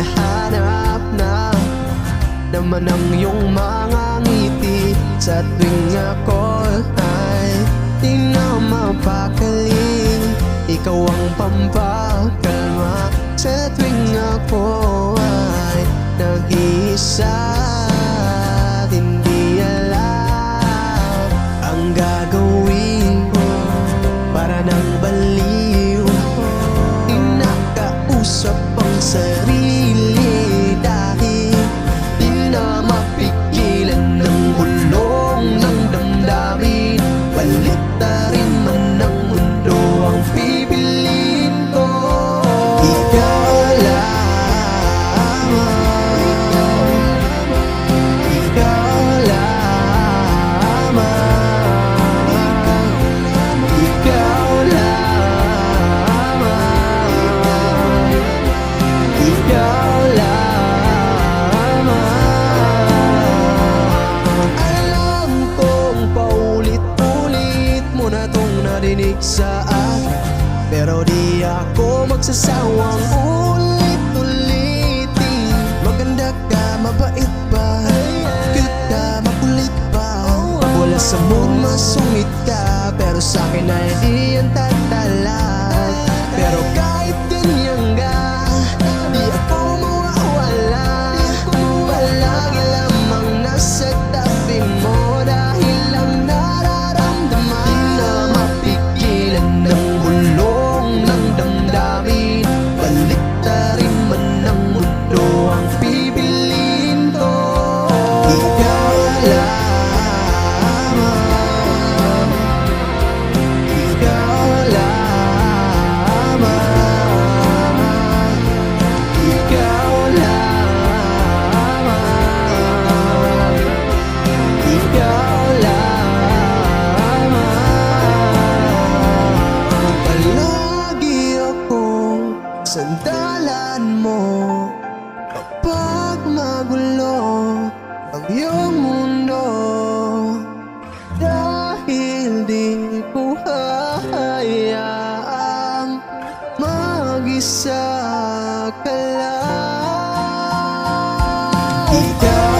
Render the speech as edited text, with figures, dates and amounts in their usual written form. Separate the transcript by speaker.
Speaker 1: hinahanap na naman ang iyong mga ngiti. Sa tuwing ako ay di na mapakali, ikaw ang pampakalma. Sa tuwing ako ay nag-iisa, hindi alam ang gagawin ko. Para nang baliw, di nakausap ang sarili, dahil di na mapigilan ng bulong ng damdamin. Baliktarin man ng mundo ang pipiliin ko. Ikaw lamang, ikaw lamang, ikaw lamang, ikaw lamang. Alam kong paulit-ulit mo na tong narinig sa akin, pero di ako magsasawang ulit-ulitin. Maganda ka, mabait pa, cute ka, makulit pa. Wala sa mood, masungit ka, pero sa'kin ay di yan tatalag. Pero kahit ganyan ka, di ako mawawala. Palagi lamang nasa tabi mo, dahil lang nararamdaman. Di na mapigilan ng bulong ng damdamin. Baliktarin man ng mundo ang pipiliin ko. Ikaw lamang, ikaw lamang, ikaw lamang, ikaw lamang. Palagi akong sandalan mo kapag magulo ang iyong mundo, dahil di ko hahayaang mag-isa ka lang. Ikaw